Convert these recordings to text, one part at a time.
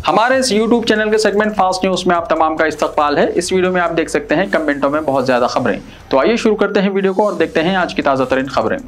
हमारे इस YouTube channel के सेगमेंट फास्ट न्यूज में आप तमाम का इस्तकबाल है। इस वीडियो में आप देख सकते हैं कमेंटों में बहुत ज्यादा खबरें। तो आइए शुरू करते हैं वीडियो को और देखते हैं आज की ताजा तरीन खबरें।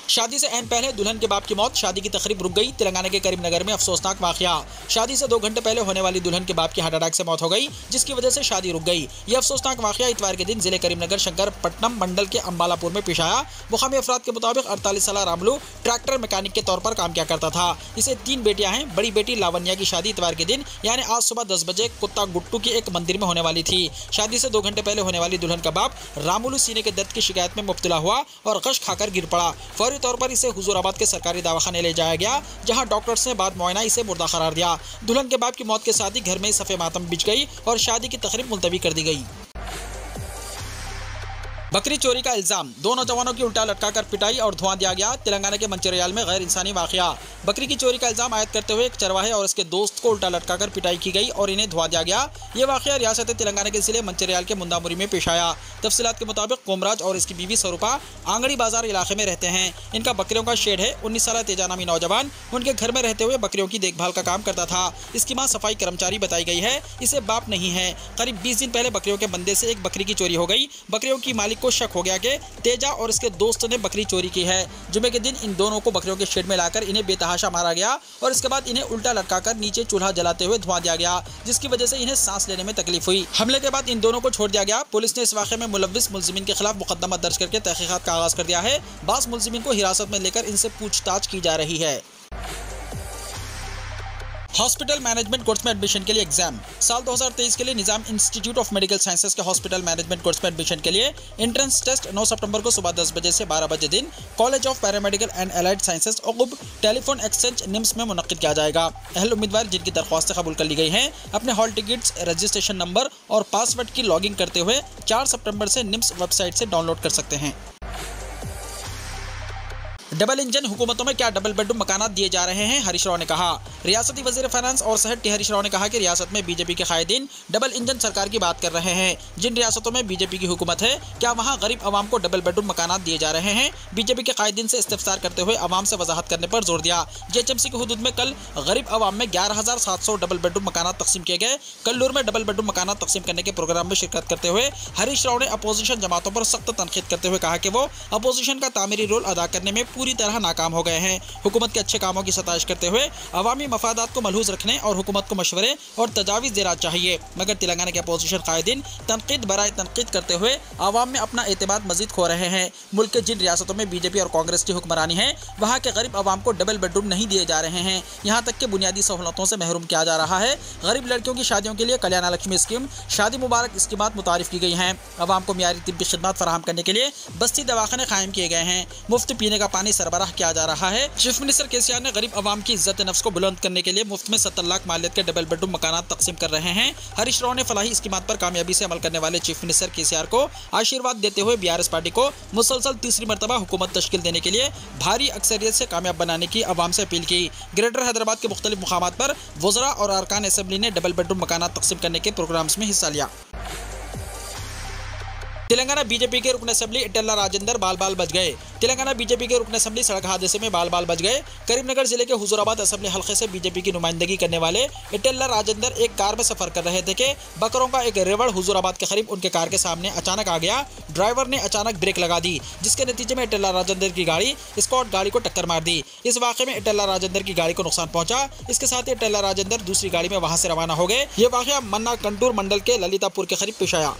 शादी से ऐन पहले दुल्हन के बाप की मौत, शादी की तकरीब रुक गई। तेलंगाना के करीमनगर में अफसोसनाक वाकया। शादी से 2 घंटे पहले होने वाली दुल्हन के बाप की हार्ट अटैक से मौत हो गई, जिसकी वजह से शादी रुक गई। यह अफसोसनाक वाकया इतवार के दिन जिले करीमनगर शंकरपट्टनम मंडल के अंबालापुर में पेश आया। मुकामी अफराद के मुताबिक 48 साल रामलू ट्रैक्टर मैकेनिक के तौर पर काम किया करता था। इसे 3 बेटियां हैं। बड़ी बेटी लावण्या की शादी इतवार के दिन यानी आज सुबह 10 बजे कुत्ता गुट्टू की एक मंदिर में होने वाली थी। शादी से 2 घंटे पहले होने वाली दुल्हन का बाप रामुलू सीने के दर्द की शिकायत में मुब्तला हुआ और गश खाकर गिर पड़ा। फौरी तौर पर इसे हुजूराबाद के सरकारी दवाखाने ले जाया गया, जहां डॉक्टर्स ने बाद मुआयना इसे मुर्दा करार दिया। दुल्हन के बाप की मौत के साथ ही घर में सफ़े मातम बिछ गई और शादी की तकरीब मुलतवी कर दी गई। बकरी चोरी का इल्जाम, 2 नौजवानों की उल्टा लटकाकर पिटाई और धुआं दिया गया। तेलंगाना के मंचिरयाल में गैर इंसानी वाकया। बकरी की चोरी का इल्जाम आयद करते हुए एक चरवाहे और उसके दोस्त को उल्टा लटकाकर पिटाई की गई और इन्हें धुआं दिया गया। ये वाकया रियासत तेलंगाना के जिले मंचिरयाल के मुंदामुरी में पेश आया। तफसीलात के मुताबिक कोमराज और इसकी बीवी स्वरूपा आंगड़ी बाजार इलाके में रहते हैं। इनका बकरियों का शेड है। 19 साल तेजा नामी नौजवान उनके घर में रहते हुए बकरियों की देखभाल का काम करता था। इसकी मां सफाई कर्मचारी बताई गई है। इसे बाप नहीं है। करीब 20 दिन पहले बकरियों के बंदे से एक बकरी की चोरी हो गई। बकरियों की मालिक को शक हो गया कि तेजा और इसके दोस्त ने बकरी चोरी की है। जुमे के दिन इन दोनों को बकरियों के शेड में लाकर इन्हें बेतहाशा मारा गया और इसके बाद इन्हें उल्टा लटकाकर नीचे चूल्हा जलाते हुए धुआं दिया गया, जिसकी वजह से इन्हें सांस लेने में तकलीफ हुई। हमले के बाद इन दोनों को छोड़ दिया गया। पुलिस ने इस वाक़े में मुलव्विस मुल्ज़िमीन के खिलाफ मुकदमा दर्ज करके तहकीकात का आगाज कर दिया है। बास मुल्ज़िमीन को हिरासत में लेकर इनसे पूछताछ की जा रही है। हॉस्पिटल मैनेजमेंट कोर्स में एडमिशन के लिए एग्जाम। साल 2023 के लिए निजाम इंस्टीट्यूट ऑफ मेडिकल साइंसेज के हॉस्पिटल मैनेजमेंट कोर्स में एडमिशन के लिए एंट्रेंस टेस्ट 9 सितंबर को सुबह 10 बजे से 12 बजे दिन college of paramedical and allied sciences और टेलीफोन एक्सचेंज निम्स में मुनक्किद किया जाएगा। अहल उम्मीदवार जिनकी दरख्वास्तें कबूल कर ली गई हैं, अपने हॉल टिकट्स, रजिस्ट्रेशन नंबर और पासवर्ड की लॉगिन करते हुए 4 सितंबर से निम्स वेबसाइट से डाउनलोड कर सकते हैं। डबल इंजन हुकूमतों में क्या डबल बेडरूम मकानात दिए जा रहे हैं, हरीश राव ने कहा। रियासती वजीर फाइनेंस और सहत टी हरीश राव ने कहा कि रियासत में बीजेपी के कायदीन डबल इंजन सरकार की बात कर रहे हैं। जिन रियासतों में बीजेपी की हुकूमत है, क्या वहां गरीब अवाम को डबल बेडरूम मकानात दिए जा रहे हैं? बीजेपी के कायदीन से इस्तिफसार करते हुए अवाम से वजाहत करने पर जोर दिया। जीएचएमसी की हुदूद में कल गरीब अवाम में 11,700 डबल बेडरूम मकानात तकसीम किए गए। कल्लूर में डबल बेडरूम मकानात तकसीम करने के प्रोग्राम में शिरकत करते हुए हरीश राव ने अपोजिशन जमातों पर सख्त तनकीद करते हुए कहा कि वो अपोजिशन का तामीरी रोल अदा करने में पूरी तरह नाकाम हो गए हैं। हुकूमत के अच्छे कामों की सताइश करते हुए अवामी मफादात को मलहूज रखने और हुकूमत को मशवरे और तजावीज़ देना चाहिए, मगर तेलंगाना के अपोजिशन कायदीन तनकीद बराए तनकीद करते हुए अवाम में अपना एतमाद मजीद खो रहे हैं। मुल्क के जिन रियासतों में बीजेपी और कांग्रेस की हुक्मरानी है, वहाँ के गरीब अवाम को डबल बेडरूम नहीं दिए जा रहे हैं। यहाँ तक कि बुनियादी सहूलतों से महरूम किया जा रहा है। गरीब लड़कियों की शादियों के लिए कल्याण लक्ष्मी स्कीम, शादी मुबारक स्कीमात मुतारिफ की गई हैं। अवाम को मियारी तिब्बी खिदमत फराहम करने के लिए बस्ती दवाखाने कायम किए गए हैं। मुफ्त पीने का पानी सरबराह किया जा रहा है। चीफ मिनिस्टर केसीआर ने गरीब अवाम की इज्जत नफ्स को बुलंद करने के लिए मुफ्त में 70 लाख मालियत के डबल बेडरूम मकानात तकसीम कर रहे हैं। हरीश राव ने फलाही स्कीमात पर कामयाबी से अमल करने वाले चीफ मिनिस्टर केसीआर को आशीर्वाद देते हुए बीआरएस पार्टी को मुसलसल तीसरी मरतबा हुकूमत तश्कील देने के लिए भारी अक्सरियत से कामयाब बनाने की अवाम से अपील की। ग्रेटर हैदराबाद के मुख्तलिफ मुकामात पर वज़रा और अरकान असेंबली ने डबल बेडरूम मकानात तकसीम करने के प्रोग्राम्स में हिस्सा लिया। तेलंगाना बीजेपी के रुकन असेंबली इटल्ला राजेंद्र बाल बाल बच गए। तेलंगाना बीजेपी के रुकन असेंबली सड़क हादसे में बाल बाल बच गए। करीमनगर जिले के हुजूराबाद असेंबली हल्के से बीजेपी की नुमाइंदगी करने वाले इटल्ला राजेंद्र एक कार में सफर कर रहे थे कि बकरों का एक रेवड़ हुजूराबाद के करीब उनके कार के सामने अचानक आ गया। ड्राइवर ने अचानक ब्रेक लगा दी, जिसके नतीजे में इटल्ला राजेंद्र की गाड़ी स्कॉट गाड़ी को टक्कर मार दी। इस वाक़े में इटल्ला राजेंद्र की गाड़ी को नुकसान पहुंचा। इसके साथ ही इटल्ला राजेंद्र दूसरी गाड़ी में वहां से रवाना हो गए। ये वाक़या मन्ना कंटूर मंडल के ललितापुर के करीब पेश आया।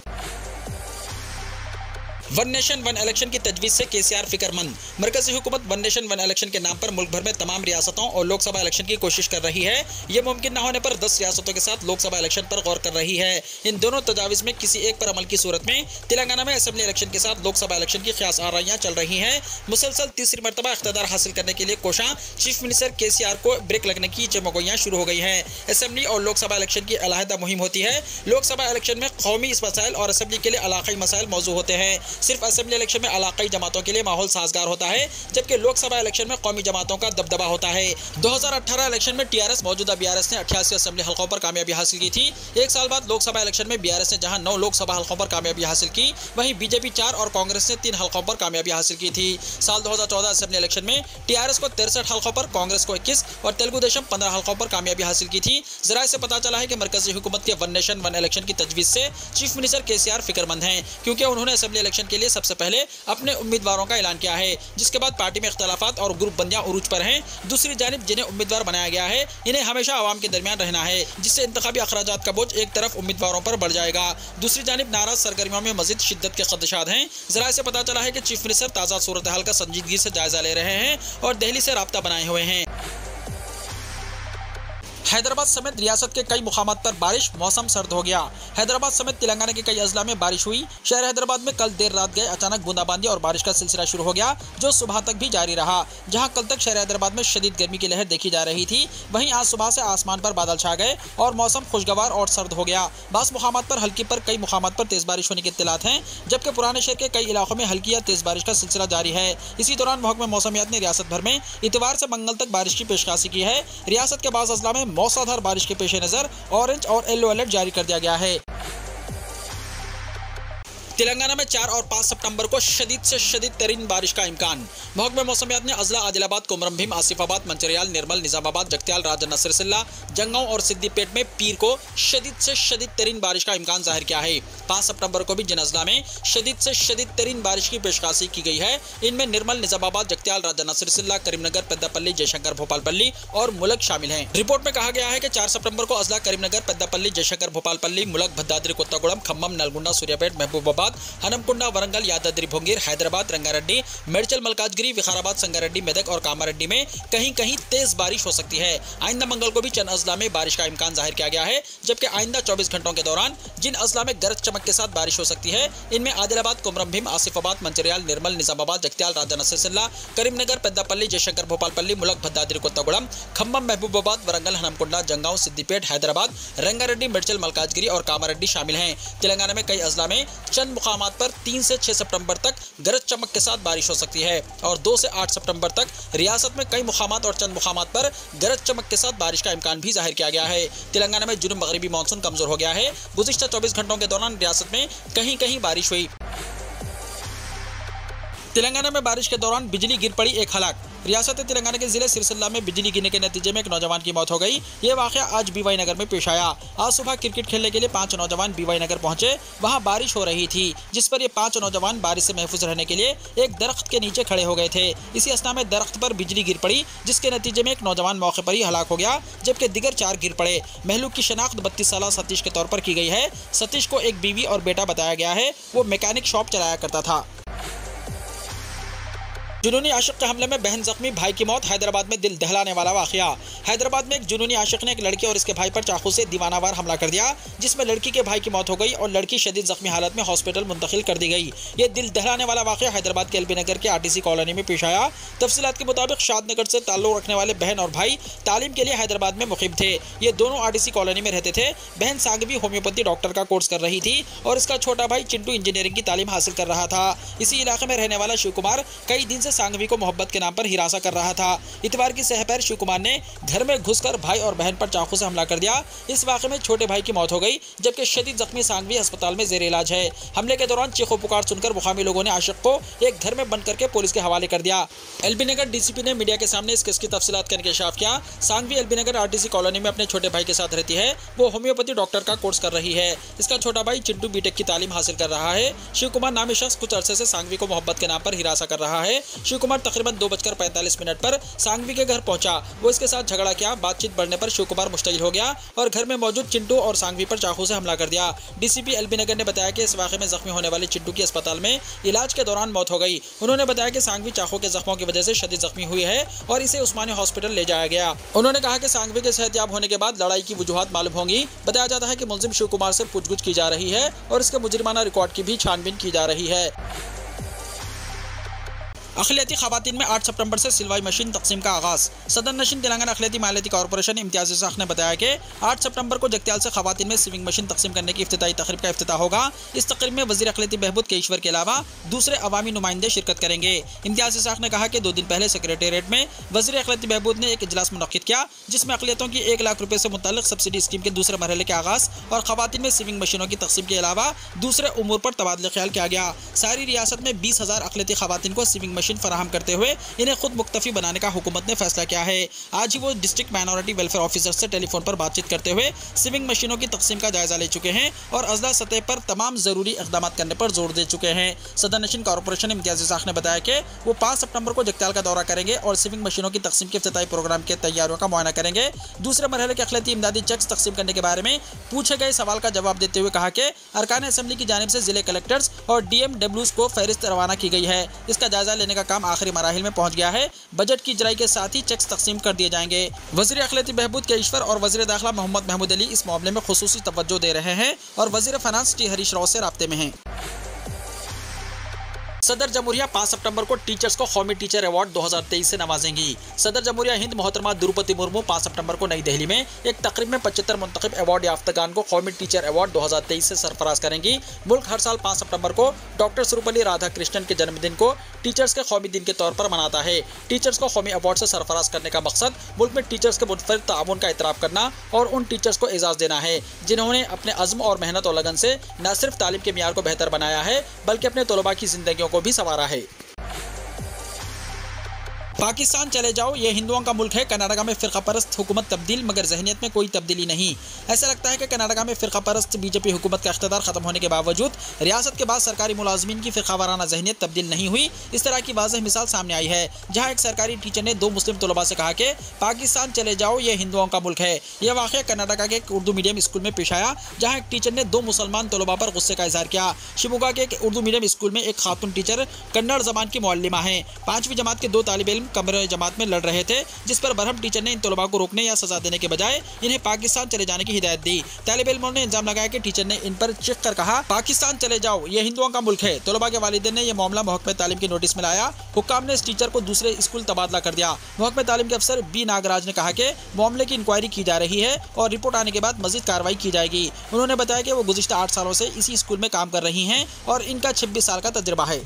वन नेशन वन इलेक्शन की तजवीज़ से केसीआर फिक्रमंद। मरकजी हुकूमत वन नेशन वन इलेक्शन के नाम पर मुल्क भर में तमाम रियासतों और लोकसभा इलेक्शन की कोशिश कर रही है। ये मुमकिन न होने पर 10 रियासतों के साथ लोकसभा इलेक्शन पर गौर कर रही है। इन दोनों तजावीज़ में किसी एक पर अमल की सूरत में तेलंगाना में असेंबली इलेक्शन के साथ लोकसभा इलेक्शन की ख्यास आराइयाँ चल रही हैं। मुसलसल तीसरी मरतबा इख्तियार हासिल करने के लिए कोशां चीफ मिनिस्टर केसीआर को ब्रेक लगने की चमगोइयाँ शुरू हो गई हैं। असेंबली और लोकसभा इलेक्शन की अलहदा मुहिम होती है। लोकसभा इलेक्शन में कौमी मसाइल और असेंबली के लिए इलाकाई मसाइल मौजू होते हैं। सिर्फ असेंबली इलेक्शन में इलाकाई जमातों के लिए माहौल साजगार होता है, जबकि लोकसभा इलेक्शन में कौमी जमातों का दबदबा होता है। 2018 इलेक्शन में टीआरएस मौजूदा बीआरएस ने 88 असेंबली हलकों पर कामयाबी हासिल की थी। एक साल बाद लोकसभा इलेक्शन में बीआरएस ने जहां 9 लोकसभा हलकों पर कामयाबी हासिल की, वहीं बीजेपी 4 और कांग्रेस ने 3 हलकों पर कामयाबी हासिल की थी। साल 2014 असेंबली इलेक्शन में टीआरएस को 63 हलकों पर, कांग्रेस को 21 और तेलुगु देशम 15 हलकों पर कामयाबी हासिल की थी। जराये से पता चला है कि मरकजी हुकूमत के वन नेशन वन इलेक्शन की तजवीज से चीफ मिनिस्टर केसीआर फिक्रमंद हैं, क्योंकि उन्होंने असेंबली इलेक्शन के लिए सबसे पहले अपने उम्मीदवारों का ऐलान किया है, जिसके बाद पार्टी में इख्तलाफात और ग्रुप बंदियां उरूज पर हैं। दूसरी जानिब जिन्हें उम्मीदवार बनाया गया है, इन्हें हमेशा आवाम के दरमियान रहना है, जिससे इंतखाबी अखराजात का बोझ एक तरफ उम्मीदवारों पर बढ़ जाएगा। दूसरी जानिब नाराज सरगर्मियों में मजीद शिद्दत के खदशात हैं। जराये से पता चला है कि चीफ मिनिस्टर ताज़ा सूरत हाल का संजीदगी से जायजा ले रहे हैं और दिल्ली से राब्ता बनाए हुए हैं। हैदराबाद समेत रियासत के कई मुकामात पर बारिश, मौसम सर्द हो गया। हैदराबाद समेत तेलंगाना के कई अजला में बारिश हुई। शहर हैदराबाद में कल देर रात गए अचानक बूंदाबांदी और बारिश का सिलसिला शुरू हो गया, जो सुबह तक भी जारी रहा। जहां कल तक शहर हैदराबाद में शदीद गर्मी की लहर देखी जा रही थी, वहीं आज सुबह से आसमान पर बादल छा गए और मौसम खुशगवार और सर्द हो गया। बास मुकामात पर हल्की पर कई मुकामात पर तेज बारिश होने के इत्तलात हैं, जबकि पुराने शहर के कई इलाकों में हल्की या तेज बारिश का सिलसिला जारी है। इसी दौरान महकमा मौसमियात ने रियासत भर में इतवार से मंगल तक बारिश की पेशकशी की है। रियासत के बाज़ अजला में मौसलाधार बारिश के पेश नजर ऑरेंज और येलो अलर्ट जारी कर दिया गया है। तेलंगाना में 4 और 5 सितंबर को शदीद से शदीद तरीन बारिश का इम्कान। महकमा मौसमियात ने अजला आदिलाबाद, कोमरम भीम, आसिफाबाद, मंचिरियाल, निर्मल, निजामाबाद, जगत्याल, राजा नसरुल्लाह, जंगांव और सिद्दीपेट में पीर को शदीद से शदीद तरीन बारिश का इम्कान जाहिर किया है। 5 सितंबर को भी जिन अजला में शदीद से शदीद तरीन बारिश की पेशकशी की गई है, इनमें निर्मल, निजामाबाद, जगत्याल, राजा नसरुल्लाह, करीमनगर, पेद्दापल्ली, जयशंकर, भोपालपल्ली और मुलक शामिल हैं। रिपोर्ट में कहा गया है कि 4 सितंबर को अजला करीमनगर, पेद्दापल्ली, जयशंकर, भोपालपल्ली, मुलक, भद्दाद्री कोत्तागुड़म, खम्मम, नलगुंडा, सूर्यापेट, महबूबाबाद, हनमकुंडा, वरंगल, यादाद्री भोंगीर, हैदराबाद, रंगारेड्डी, मेडचल, मलकाजगिरी, विकाराबाद, संगारेड्डी, मेदक और कामारेड्डी में कहीं कहीं तेज बारिश हो सकती है। आइंदा मंगल को भी चंद अजला में बारिश का इम्कान जाहिर किया गया है, जबकि आइंदा 24 घंटों के दौरान जिन अजला में गरज चमक के साथ बारिश हो सकती है, इनमें आदिलाबाद, कोमरम भीम, आसिफाबाद, मंचिरियाल, निर्मल, निजामाबाद, जगत्याल, राजा नसरुल्लाह, करीमनगर, पेद्दापल्ली, जयशंकर, भोपालपल्ली, मुलक, भद्दाद्री कोत्तागुड़म, खम्मम, महबूबाबाद, वरंगल, हनमकुंडा, जंगांव, सिद्दीपेट, हैदराबाद, रंगारेड्डी, मेडचल, मलकाजगिरी और कामारेड्डी शामिल हैं। तेलंगाना में कई अजला में चंद मुकामात पर 3 से 6 सितंबर तक गरज चमक के साथ बारिश हो सकती है और 2 से 8 सितंबर तक रियासत में कई मुकामात और चंद मुकामात पर गरज चमक के साथ बारिश का इम्कान भी जाहिर किया गया है। तेलंगाना में जुनूब मगरिबी मानसून कमजोर हो गया है। गुज़िश्ता 24 घंटों के दौरान रियासत में कहीं कहीं बारिश हुई। तेलंगाना में बारिश के दौरान बिजली गिर पड़ी, एक हलाक। रियासत तेलंगाना के जिले सिरसिल्ला में बिजली गिरने के नतीजे में एक नौजवान की मौत हो गई। ये वाकया आज बीवाई नगर में पेश आया। आज सुबह क्रिकेट खेलने के लिए 5 नौजवान बीवाई नगर पहुंचे। वहां बारिश हो रही थी, जिस पर ये 5 नौजवान बारिश से महफूज रहने के लिए एक दरख्त के नीचे खड़े हो गए थे। इसी अवस्था में दरख्त पर बिजली गिर पड़ी, जिसके नतीजे में एक नौजवान मौके पर ही हलाक हो गया, जबकि दिगर 4 गिर पड़े। महलूक की शनाख्त 32 साल सतीश के तौर पर की गई है। सतीश को एक बीवी और बेटा बताया गया है। वो मैकेनिक शॉप चलाया करता था। जुनूनी आशिक के हमले में बहन जख्मी, भाई की मौत। हैदराबाद में दिल दहलाने वाला वाकया। हैदराबाद में एक जुनूनी आशिक ने एक लड़के और इसके भाई पर चाकू से दीवानावार हमला कर दिया, जिसमें लड़की के भाई की मौत हो गई और लड़की शदीद जख्मी हालत में हॉस्पिटल मुंतकिल कर दी गई। ये दिल दहलाने वाला वाकया हैदराबाद के एलबी नगर के आरटीसी कॉलोनी में पेश आया। तफसीलात के मुताबिक शादनगर से ताल्लुक रखने वाले बहन और भाई तालीम के लिए हैदराबाद में मुकीम थे। ये दोनों आरटीसी कॉलोनी में रहते थे। बहन सांगवी होम्योपैथी डॉक्टर का कोर्स कर रही थी और इसका छोटा भाई चिंटू इंजीनियरिंग की तालीम हासिल कर रहा था। इसी इलाके में रहने वाला शिव कुमार कई दिन से सांगवी को मोहब्बत के नाम पर हिरासा कर रहा था। इतवार की सहपैर शिव कुमार ने घर में घुसकर भाई और बहन पर चाकू से हमला कर दिया। इस वाकये में छोटे भाई की मौत हो गई, जबकि शदीद जख्मी सांगवी अस्पताल में जेर इलाज है। हमले के दौरान चीखो पुकार सुनकर मुकामी लोगों ने आशिक को एक घर में बंद करके पुलिस के हवाले कर दिया। एलबी नगर डीसीपी ने मीडिया के सामने इस केस की तफसीलात का इंकशाफ किया। सांगवी एलबी नगर आरटीसी कॉलोनी में अपने छोटे भाई के साथ रहती है। वो होम्योपैथी डॉक्टर का कोर्स कर रही है। इसका छोटा भाई चिंटू बीटेक की तालीम हासिल कर रहा है। शिव कुमार नामी शख्स कुछ अरसे से सांगवी को मोहब्बत के नाम पर हिरासा कर रहा है। शिव कुमार तकरीबन 2:45 पर सांगवी के घर पहुंचा। वो इसके साथ झगड़ा किया। बातचीत बढ़ने पर शिव कुमार मुश्तइल हो गया और घर में मौजूद चिंटू और सांगवी पर चाकू से हमला कर दिया। डीसीपी एलबी नगर ने बताया कि इस वाकये में जख्मी होने वाले चिंटू की अस्पताल में इलाज के दौरान मौत हो गई। उन्होंने बताया कि सांगवी चाकू के जख्मों की वजह से शदीद जख्मी हुई है और इसे उस्मानी हॉस्पिटल ले जाया गया। उन्होंने कहा कि सांगवी के सेहतयाब होने के बाद लड़ाई की वजूहात मालूम होंगी। बताया जाता है कि मुलजिम शिव कुमार से पूछगुछ की जा रही है और इसके मुजरिमाना रिकॉर्ड की भी छानबीन की जा रही है। अखिलती खवातीन में 8 सितंबर से सिलवाई मशीन तकसीम का आगाज। सदर नशीन तेलंगाना अखिलती मालियाती कॉर्पोरेशन इम्तियाज इसाक ने बताया कि 8 सितंबर को जगत्याल से खवातीन में सिविंग मशीन तकसीम करने की इफ्तिताई तकरीब का इफ्तिताह होगा। इस तकरीब में वज़ीर अखिलती बहबूद केशवर के अलावा दूसरे अवामी नुमाइंदे शिरकत करेंगे। इम्तियाज इसाक ने कहा कि 2 दिन पहले सेक्रेटेरिएट में वज़ीर अखिलती बहबूद ने एक इजलास मुनक्किद किया, जिसमें अक़लियतों की 1 लाख रुपये से मुतल्लिक़ सब्सिडी स्कीम के दूसरे मरहले के आगाज़ और खवातीन में सिविंग मशीनों की तकसीम के अलावा दूसरे उमूर पर तबादला ख्याल किया गया। सारी रियासत में 20,000 अक़लियती खवातीन को सिविंग मशीन फराहम करते हुए इन्हें खुद मुक्तफी बनाने का हुकूमत ने फैसला किया है। आज ही वो डिस्ट्रिक्ट माइनॉरिटी वेलफेयर ऑफिसर से टेलीफोन पर बातचीत करते हुए सिविंग मशीनों की तकसीम का जायजा ले चुके हैं और अज़ला सतह पर तमाम ज़रूरी इक़दाम करने पर जोर दे चुके हैं। सदर नशीन कॉर्पोरेशन इम्तियाज़ इसाक ने बताया कि वो 5 सितंबर को जगत्याल का दौरा करेंगे और सिविंग मशीनों की तकसीम के इफ्तिताई प्रोग्राम की तैयारियों का मुआयना करेंगे। दूसरे मरहले के अखिलती इमदादी चेक्स तकसीम करने के बारे में पूछे गए सवाल का जवाब देते हुए कहा कि अरकान असेंबली की जानिब से जिले कलेक्टर्स और DMWs को फहरिस्त रवाना की गई है। इसका जायजा लेने का काम आखिरी मराहिल में पहुंच गया है। बजट की इजराई के साथ ही चेक्स तकसीम कर दिए जाएंगे। वज़ीर अखिलती बहबूद केशवर और वज़ीर दाखिला मोहम्मद महमूद अली इस मामले में खुसूसी तवज्जो दे रहे हैं और वज़ीर फाइनेंस टी हरीश राव से राब्ते में हैं। सदर जमहूरिया 5 सितंबर को टीचर्स को कौमी टीचर अवार्ड 2023 से नवाजेंगी। सदर जमहूरिया हिंद मोहतरमा द्रौपदी मुर्मू 5 सितंबर को नई दिल्ली में एक तकरीब में 75 मुंतखब अवार्ड याफ्तागान को कौमी टीचर अवार्ड 2023 से सरफराज करेंगी। मुल्क हर साल 5 सितंबर को डॉक्टर सर्वपल्ली राधाकृष्णन के जन्मदिन को टीचर्स के कौमी दिन के तौर पर मनाता है। टीचर्स को कौमी अवार्ड से सरफराज करने का मकसद मुल्क में टीचर्स के मुनफरिद ताउन का इतराफ़ करना और उन टीचर्स को एजाज़ देना है जिन्होंने अपने अज़्म और मेहनत और लगन से न सिर्फ तालीम के मियार को बेहतर बनाया है बल्कि अपने तलबा की ज़िंदगियों को भी संवारा है। पाकिस्तान चले जाओ, ये हिंदुओं का मुल्क है। कर्नाटका में फ़िरका परस्त हुकूमत तब्दील मगर जहनीत में कोई तब्दीली नहीं। ऐसा लगता है कि कर्नाटका में फ़िरका परस्त बीजेपी हुकूमत का इख्तियार ख़त्म होने के बावजूद रियासत के बाद सरकारी मुलाजमीन की फ़िरका वाराना जहनीत तब्दील नहीं हुई। इस तरह की वाज़ेह मिसाल सामने आई है, जहाँ एक सरकारी टीचर ने 2 मुस्लिम तलबा से कहा कि पाकिस्तान चले जाओ, ये हिंदुओं का मुल्क है। यह वाक़या कर्नाटका के एक उर्दू मीडियम स्कूल में पेश आया, जहाँ एक टीचर ने 2 मुसलमान तलबा पर गुस्से का इजहार किया। शिमोगा के एक उर्दू मीडियम स्कूल में एक खातून टीचर कन्नड़ ज़बान की मुअल्लिमा हैं। 5वीं जमात के 2 तालिब इल्म कमरे जमात में लड़ रहे थे, जिस पर बरहम टीचर ने इन तलबा को रोकने या सजा देने के बजाय इन्हें पाकिस्तान चले जाने की हिदायत दी। तालिब इल्मों ने इल्जाम लगाया कि टीचर ने इन पर चीख कर कहा, पाकिस्तान चले जाओ, ये हिंदुओं का मुल्क है। तलबा के वालिदैन ने यह मामला महकमे तालीम की नोटिस में लाया। हुक्काम ने इस टीचर को दूसरे स्कूल तबादला कर दिया। महकमे तालीम के अफसर B नागराज ने कहा कि मामले की इंक्वायरी की जा रही है और रिपोर्ट आने के बाद मजीद कार्रवाई की जाएगी। उन्होंने बताया कि वो गुज़िश्ता 8 सालों से इसी स्कूल में काम कर रही हैं और इनका 26 साल का तजुर्बा है।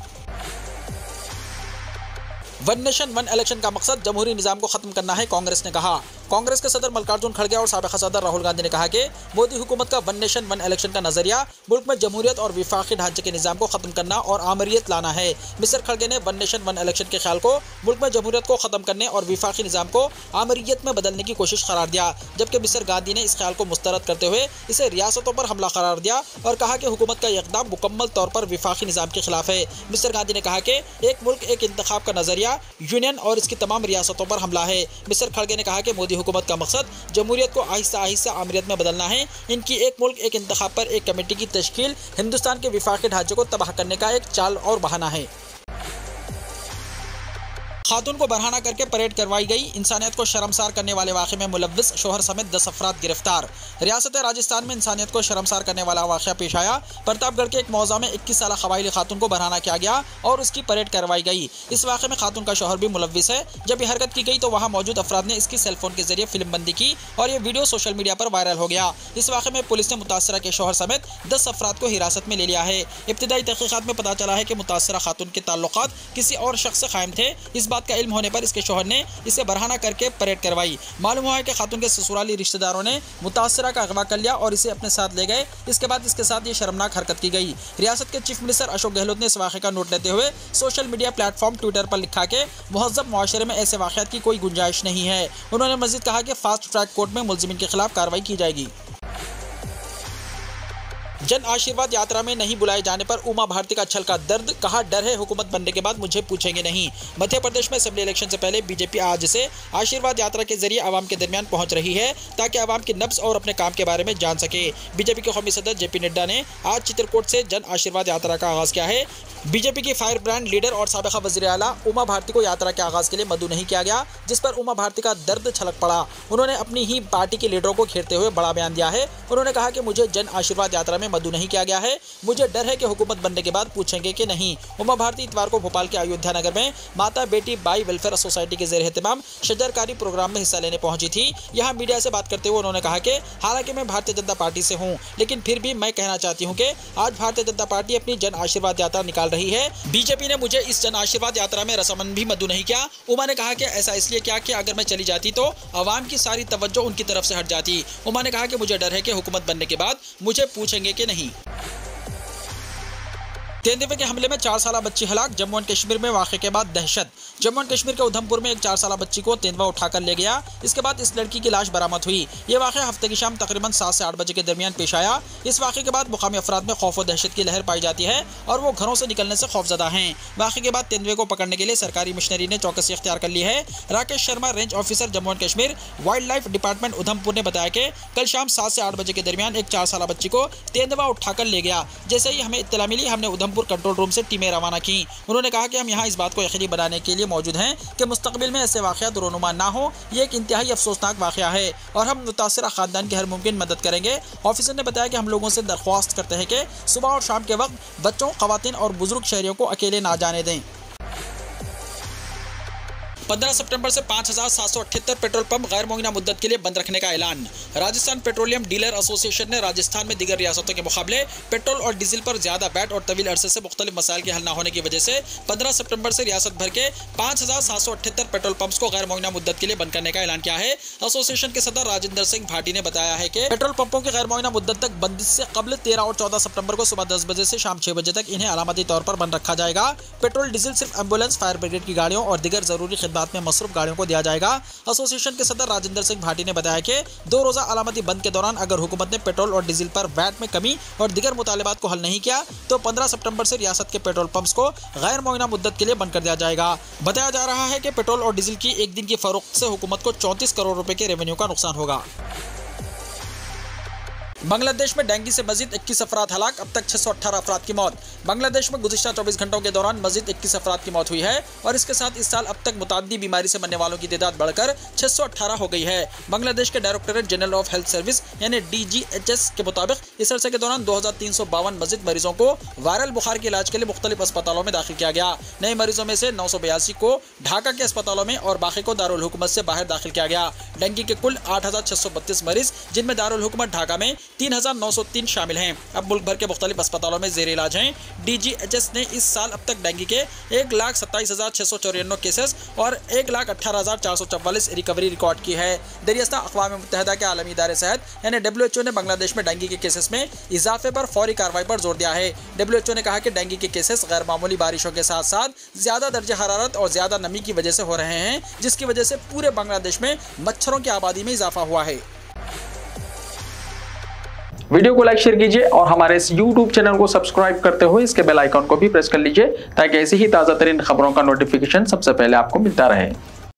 वन नेशन वन इलेक्शन का मकसद जमहूरी निज़ाम को ख़त्म करना है, कांग्रेस ने कहा। कांग्रेस के सदर मल्लिकार्जुन खड़गे और साबिक़ सदर राहुल गांधी ने कहा कि मोदी हुकूमत का वन नेशन वन इलेक्शन का नज़रिया मुल्क में जमहूरियत और विफाक़ी ढांचे के निज़ाम को ख़त्म करना और आमरीत लाना है। मिस्टर खड़गे ने वन नेशन वन इलेक्शन के ख्याल को मुल्क में जमहूरियत को ख़त्म करने और विफाक़ी निज़ाम को आमरीत में बदलने की कोशिश करार दिया, जबकि मिस्टर गांधी ने इस ख्याल को मुस्तरद करते हुए इसे रियासतों पर हमला करार दिया और कहा कि हुकूमत का इक़दाम मुकम्मल तौर पर विफाक़ी निज़ाम के खिलाफ है। मिस्टर गांधी ने कहा कि एक मुल्क एक इंतखाब का नज़रिया यूनियन और इसकी तमाम रियासतों पर हमला है। मिस्टर खड़गे ने कहा कि मोदी हुकूमत का मकसद जमहूरियत को आहिस्ता आहिस्ता आमरीत में बदलना है। इनकी एक मुल्क एक इंतखाब पर एक कमेटी की तश्कील हिंदुस्तान के विफाक़ी ढांचे को तबाह करने का एक चाल और बहाना है। खातून को बरहाना करके परेड करवाई गई, इंसानियत को शर्मसार करने वाले वाक़े में मुलव्विस शोहर समेत 10 अफराद गिरफ्तार। रियासत राजस्थान में इंसानियत को शर्मसार करने वाला वाक़या पेश आया। प्रतापगढ़ के एक मौज़ा में 21 साला क़बायली खातून को बरहाना किया गया और उसकी परेड करवाई गई। इस वाक़े में खातून का शोहर भी मुलव्विस है। जब यह हरकत की गई तो वहाँ मौजूद अफराद ने इसकी सेलफोन के जरिए फिल्मबंदी की और यह वीडियो सोशल मीडिया पर वायरल हो गया। इस वाक़े में पुलिस ने मुतासरा के शोहर समेत 10 अफराद को हिरासत में ले लिया है। इब्तिदाई तहक़ीक़ात में पता चला है कि मुतासरा खातून के ताल्लुक़ात किसी और शख्स से कायम थे। इस बात का इल्म होने पर इसके शोहर ने इसे बरहाना करके परेड करवाई। मालूम हुआ है कि खातून के ससुराली रिश्तेदारों ने मुतासरा का अगवा कर लिया और इसे अपने साथ ले गए। इसके बाद इसके साथ ये शर्मनाक हरकत की गई। रियासत के चीफ मिनिस्टर अशोक गहलोत ने इस वाक़े का नोट लेते हुए सोशल मीडिया प्लेटफॉर्म ट्विटर पर लिखा कि मुहज़्ज़ब मुआशरे में ऐसे वाक़यात की कोई गुंजाइश नहीं है। उन्होंने मज़ीद कहा कि फास्ट ट्रैक कोर्ट में मुलज़िमीन के खिलाफ कार्रवाई की जाएगी। जन आशीर्वाद यात्रा में नहीं बुलाए जाने पर उमा भारती का छल का दर्द, कहा डर है हुकूमत बनने के बाद मुझे पूछेंगे नहीं। मध्य प्रदेश में असेंबली इलेक्शन से पहले बीजेपी आज से आशीर्वाद यात्रा के जरिए आवाम के दरमियान पहुंच रही है ताकि आवाम की नब्ज और अपने काम के बारे में जान सके। बीजेपी के कौमी सदर JP नड्डा ने आज चित्रकूट से जन आशीर्वाद यात्रा का आगाज़ किया है। बीजेपी की फायर ब्रांड लीडर और साबिक़ा वज़ीर आला उमा भारती को यात्रा के आगाज़ के लिए मदऊ नहीं किया गया, जिस पर उमा भारती का दर्द छलक पड़ा। उन्होंने अपनी ही पार्टी के लीडरों को घेरते हुए बड़ा बयान दिया है। उन्होंने कहा कि मुझे जन आशीर्वाद यात्रा में मद्दू नहीं किया गया है। मुझे डर है कि हुकूमत बनने के बाद पूछेंगे कि नहीं। उमा भारती इतवार को भोपाल के अयोध्या नगर में माता बेटी बाई वेलफेयर सोसाइटी के ज़ेर एहतमाम शजरकारी प्रोग्राम में हिस्सा लेने पहुंची थी। यहाँ मीडिया से बात करते हुए उन्होंने कहा कि हालांकि मैं भारतीय जनता पार्टी से हूँ, लेकिन फिर भी मैं कहना चाहती हूँ कि आज भारतीय जनता पार्टी अपनी जन आशीर्वाद यात्रा निकाल रही है। बीजेपी ने मुझे इस जन आशीर्वाद यात्रा में रसमन भी मद्दू नहीं किया। उमा ने कहा कि ऐसा इसलिए क्या कि अगर मैं चली जाती तो अवाम की सारी तवज्जो उनकी तरफ से हट जाती। उमा ने कहा कि मुझे डर है कि हुकूमत बनने के बाद मुझे पूछेंगे कि नहीं। तेंदुए के हमले में 4 साल बच्ची हलाक। जम्मू एंड कश्मीर में वाक़े के बाद दहशत। जम्मू एंड कश्मीर के उधमपुर में एक 4 साल बच्ची को तेंदुआ उठाकर ले गया। इसके बाद इस लड़की की लाश बरामद हुई। ये वाक़या हफ्ते की शाम तकरीबन 7 से 8 बजे के दरमियान पेश आया। इस वाक़े के बाद मुकामी अफराद में खौफ और दहशत की लहर पाई जाती है और वो घरों से निकलने से खौफजदा हैं। वाक़े के बाद तेंदुए को पकड़ने के लिए सरकारी मिशनरी ने चौकसी इख्तियार कर ली है। Rakesh Sharma, range officer Jammu and Kashmir wild life department Udhampur ने बताया कि कल शाम 7 से 8 बजे के दरमियान एक 4 साल बच्ची को तेंदुआ उठाकर ले गया। जैसे ही हमें इत्तला मिली, हमने उधमपुर कंट्रोल रूम से टीमें रवाना की। उन्होंने कहा कि हम यहाँ इस बात को यकीनी बनाने के लिए मौजूद हैं कि मुस्तकबिल में ऐसे वाक़यात रोनुमा ना हो। ये एक इंतहाई अफसोसनाक वाक़या है और हम मुतासिरा खानदान की हर मुमकिन मदद करेंगे। ऑफिसर ने बताया कि हम लोगों से दरख्वास्त करते हैं कि सुबह और शाम के वक्त बच्चों, ख़वातीन और बुजुर्ग शहरियों को अकेले ना जाने दें। 15 सितंबर से 5778 पेट्रोल पंप गैर मुअय्यना मुद्दत के लिए बंद रखने का ऐलान। राजस्थान पेट्रोलियम डीलर एसोसिएशन ने राजस्थान में दीगर रियासतों के मुकाबले पेट्रोल और डीजल पर ज्यादा वैट और तवील अरसे से मुख्तलिफ मसाइल के हल न होने की वजह से 15 सितंबर से रियासत भर के 5778 पेट्रोल पंप्स को गैर मुअय्यना मुद्दत के लिए बंद करने का ऐलान किया है। एसोसिएशन के सदर राजेंद्र सिंह भाटी ने बताया है कि पेट्रोल पंपों की गैर मुअय्यना मुद्दत तक बंदिश से कबल 13 और 14 सितंबर को सुबह 10 बजे से शाम 6 बजे तक इन्हें अलामती तौर पर बंद रखा जाएगा। पेट्रोल डीजल सिर्फ एम्बुलेंस, फायर ब्रिगेड की गाड़ियों और दीगर जरूरी खिदमत में मसरूफ गाड़ियों को दिया जाएगा। एसोसिएशन के सदर राजेंद्र सिंह भाटी ने बताया कि 2 रोजा अलामती बंद के दौरान अगर हुकूमत ने पेट्रोल और डीजल पर वैट में कमी और दीगर मुतालिबात को हल नहीं किया तो 15 सितंबर से रियासत के पेट्रोल पंप्स को गैर मुअय्यना मुद्दत के लिए बंद कर दिया जाएगा। बताया जा रहा है कि पेट्रोल और डीजल की एक दिन की फरोख्त से हुकूमत को 34 करोड़ रुपए के रेवेन्यू का नुकसान होगा। बांग्लादेश में डेंगू से मजीद 21 अफराद हलाक। अब तक 618 अफराद की मौत। बांग्लादेश में गुज़िश्ता 24 घंटों के दौरान मजीद 21 अफराद की मौत हुई है और इसके साथ इस साल अब तक मुताद्दी बीमारी से मरने वालों की तादाद बढ़कर 618 हो गई है। बांग्लादेश के directorate general of health service यानी DGHS के मुताबिक इस अरसे के दौरान 2352 मजीद मरीजों को वायरल बुखार के इलाज के लिए मुख्तलिफ अस्पतालों में दाखिल किया गया। नए मरीजों में से 982 को ढाका के अस्पतालों में और बाकी को दारुल हुकूमत से बाहर दाखिल किया गया। डेंगू के कुल 8632 मरीज, जिनमें दारुल हुकूमत ढाका में 3903 शामिल हैं, अब मुल्क भर के मुख्तलिफ अस्पतालों में जेर इलाज हैं। DGHS ने इस साल अब तक डेंगू के 1,27,694 केसेस और 1,18,444 रिकवरी रिकॉर्ड की है। दरियास्ता अक़वाम मुत्तहिदा के आलमी इदारे सेहत यानी WHO ने बांग्लादेश में डेंगू के केसेस में इजाफे पर फौरी कार्रवाई पर जोर दिया है। WHO ने कहा कि डेंगू के केसेस गैर मामूली बारिशों के साथ साथ ज्यादा दर्जे हरारत और ज्यादा नमी की वजह से हो रहे हैं, जिसकी वजह से पूरे बांग्लादेश में मच्छरों की आबादी में इजाफा हुआ है। वीडियो को लाइक शेयर कीजिए और हमारे इस YouTube चैनल को सब्सक्राइब करते हुए इसके बेल आइकॉन को भी प्रेस कर लीजिए ताकि ऐसी ही ताज़ा तरीन खबरों का नोटिफिकेशन सबसे पहले आपको मिलता रहे।